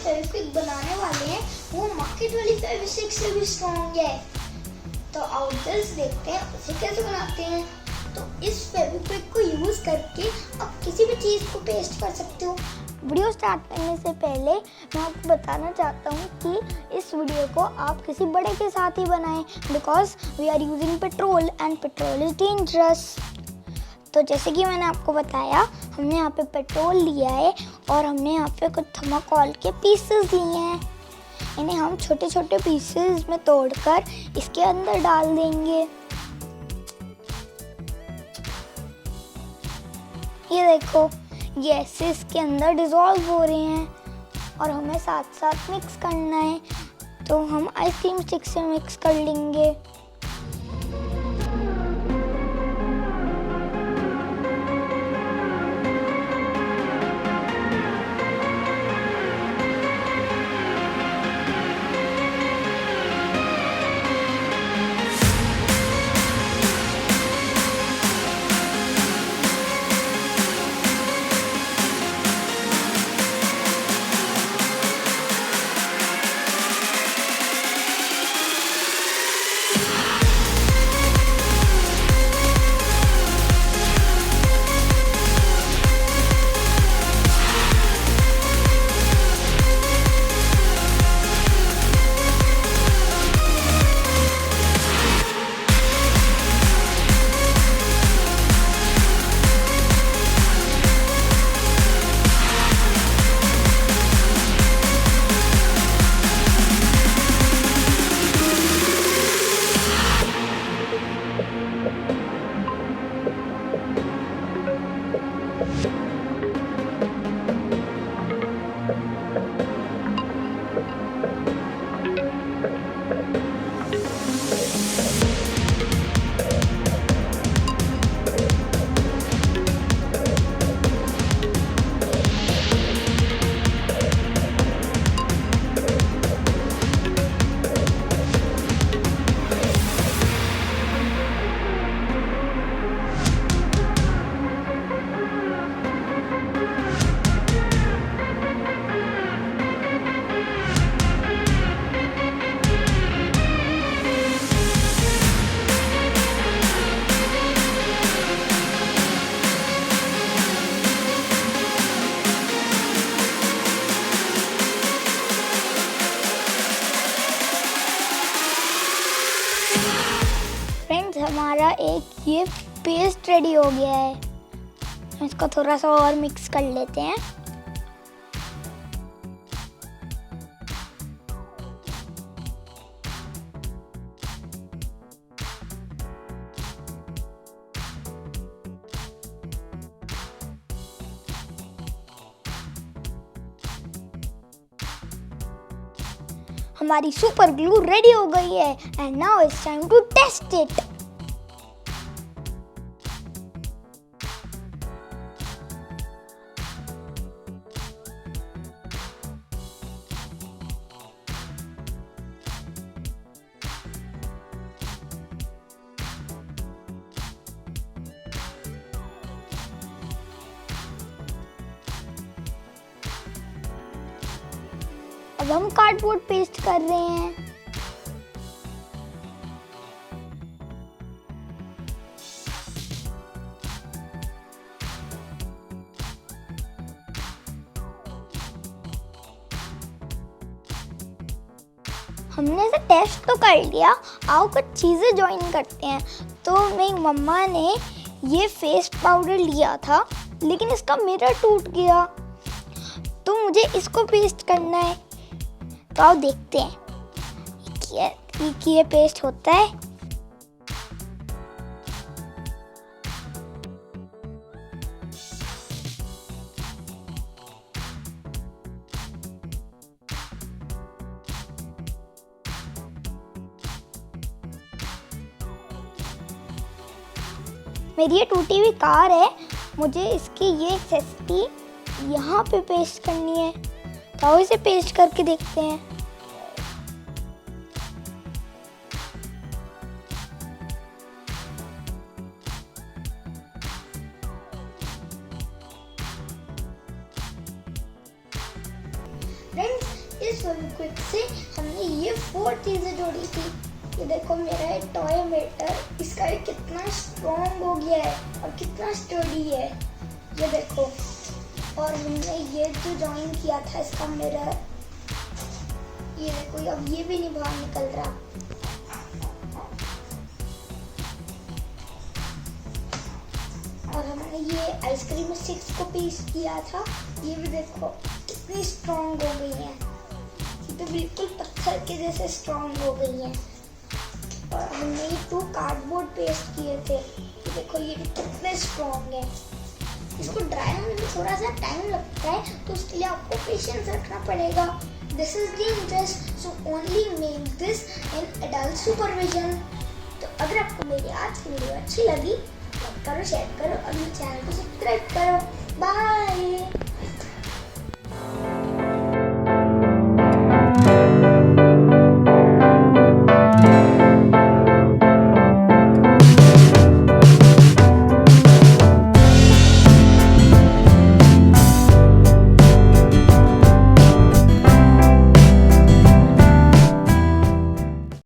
फेविक्विक बनाने वाले हैं वो मार्केट वाली फेविस्टिक से भी स्ट्रॉन्ग है। तो आउटर्स देखते हैं उसे कैसे बनाते हैं। तो इस फेविक्विक को यूज करके आप किसी भी चीज को पेस्ट कर सकते हो। वीडियो स्टार्ट करने से पहले मैं आपको बताना चाहता हूँ कि इस वीडियो को आप किसी बड़े के साथ ही बनाएं, because we are using petrol and petrol is dangerous. तो जैसे कि मैंने आपको बताया, हमने यहाँ पे पेट्रोल लिया है और हमने यहाँ पे कुछ थर्माकोल के पीसेस लिए हैं। इन्हें हम छोटे छोटे पीसेस में तोड़कर इसके अंदर डाल देंगे। ये देखो, ये ऐसे इसके अंदर डिज़ोल्व हो रहे हैं और हमें साथ साथ मिक्स करना है। तो हम आइसक्रीम स्टिक से मिक्स कर लेंगे। हमारा एक ये पेस्ट रेडी हो गया है। इसको थोड़ा सा और मिक्स कर लेते हैं। हमारी सुपर ग्लू रेडी हो गई है and now it's time to test it. अब हम कार्डबोर्ड पेस्ट कर रहे हैं। हमने इसे टेस्ट तो कर लिया, आओ कुछ चीज़ें ज्वाइन करते हैं। तो मेरी मम्मा ने ये फेस पाउडर लिया था, लेकिन इसका मिरर टूट गया, तो मुझे इसको पेस्ट करना है। तो आओ देखते हैं कि ये पेस्ट होता है। मेरी ये टूटी हुई कार है, मुझे इसकी ये एक्सेसरी यहाँ पे पेस्ट करनी है। तो इसे पेस्ट करके देखते हैं। फ्रेंड्स, इस फेविक्विक से हमने ये 4 चीजें जोड़ी थी। ये देखो मेरा है टॉय मेटर, इसका ये कितना स्ट्रॉन्ग हो गया है और कितना स्टडी है, ये देखो। और हमने ये जो जॉइन किया था इसका मिरर, ये देखो अब ये भी नहीं बाहर निकल रहा। और हमने ये आइसक्रीम स्टिक्स को पेस्ट किया था, ये भी देखो कितनी स्ट्रॉन्ग हो गई है, ये तो बिल्कुल पत्थर के जैसे स्ट्रॉन्ग हो गई है। और हमने ये 2 कार्डबोर्ड पेस्ट किए थे, ये देखो ये भी कितने स्ट्रॉन्ग है। इसको ड्राई होने में थोड़ा सा टाइम लगता है, तो उसके लिए आपको पेशेंस रखना पड़ेगा। This is dangerous, so only make this in adult supervision। तो अगर आपको मेरी आज की वीडियो अच्छी लगी, लाइक करो, शेयर करो और मेरे चैनल को सब्सक्राइब करो। बाय।